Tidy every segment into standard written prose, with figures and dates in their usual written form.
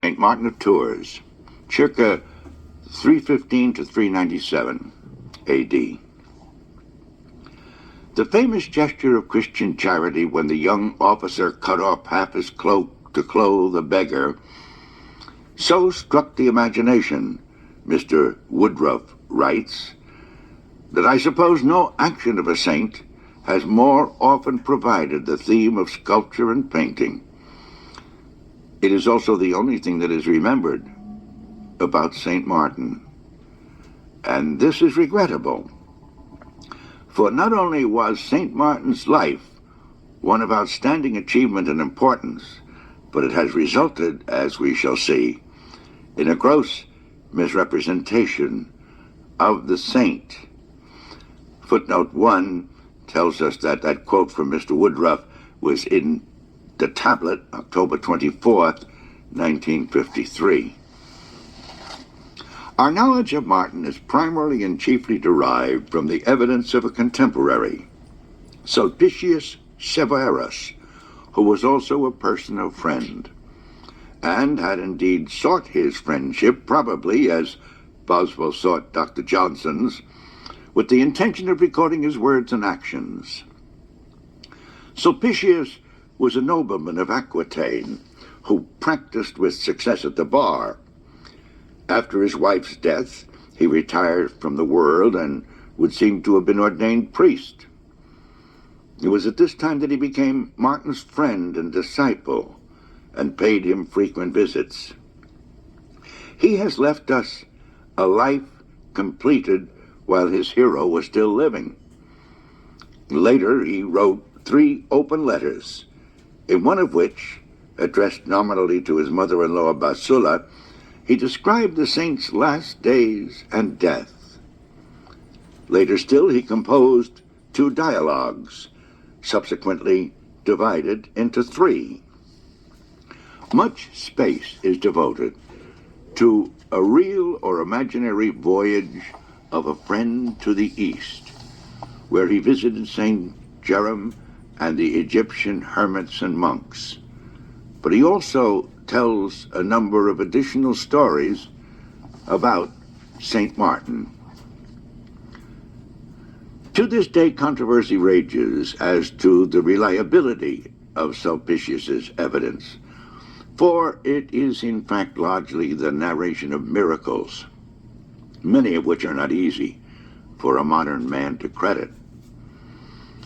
St. Martin of Tours, circa 315 to 397 A.D. The famous gesture of Christian charity when the young officer cut off half his cloak to clothe a beggar so struck the imagination, Mr. Woodruff writes, that I suppose no action of a saint has more often provided the theme of sculpture and painting. It is also the only thing that is remembered about St. Martin. And this is regrettable, for not only was St. Martin's life one of outstanding achievement and importance, but it has resulted, as we shall see, in a gross misrepresentation of the saint. Footnote 1 tells us that that quote from Mr. Woodruff was in the tablet, October 24th, 1953. Our knowledge of Martin is primarily and chiefly derived from the evidence of a contemporary, Sulpicius Severus, who was also a personal friend, and had indeed sought his friendship, probably as Boswell sought Dr. Johnson's, with the intention of recording his words and actions. Sulpicius was a nobleman of Aquitaine who practiced with success at the bar. After his wife's death, he retired from the world and would seem to have been ordained priest. It was at this time that he became Martin's friend and disciple and paid him frequent visits. He has left us a life completed while his hero was still living. Later, he wrote 3 open letters, in one of which, addressed nominally to his mother-in-law Basula, he described the saint's last days and death. Later still, he composed 2 dialogues, subsequently divided into 3. Much space is devoted to a real or imaginary voyage of a friend to the East, where he visited St. Jerome and the Egyptian hermits and monks. But he also tells a number of additional stories about St. Martin. To this day, controversy rages as to the reliability of Sulpicius's evidence, for it is in fact largely the narration of miracles, many of which are not easy for a modern man to credit.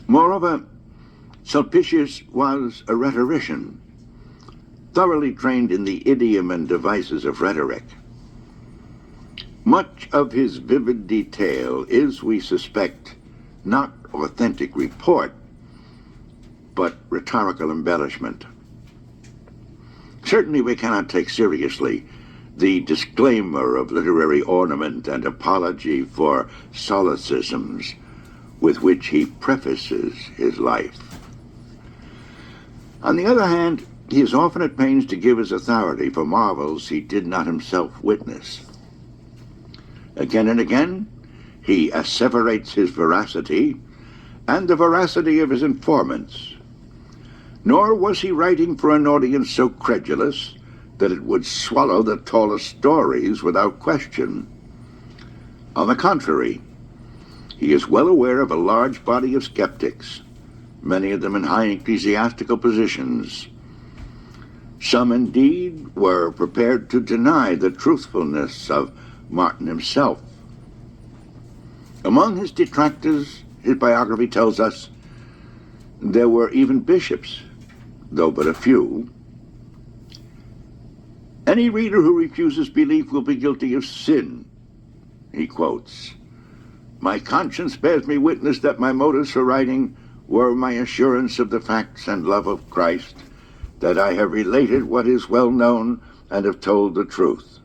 Moreover, Sulpicius was a rhetorician, thoroughly trained in the idiom and devices of rhetoric. Much of his vivid detail is, we suspect, not authentic report, but rhetorical embellishment. Certainly we cannot take seriously the disclaimer of literary ornament and apology for solecisms with which he prefaces his life. On the other hand, he is often at pains to give his authority for marvels he did not himself witness. Again and again, he asseverates his veracity and the veracity of his informants. Nor was he writing for an audience so credulous that it would swallow the tallest stories without question. On the contrary, he is well aware of a large body of skeptics, many of them in high ecclesiastical positions. Some indeed were prepared to deny the truthfulness of Martin himself. Among his detractors, his biography tells us, there were even bishops, though but a few. Any reader who refuses belief will be guilty of sin, he quotes. My conscience bears me witness that my motives for writing were my assurance of the facts and love of Christ, that I have related what is well known and have told the truth.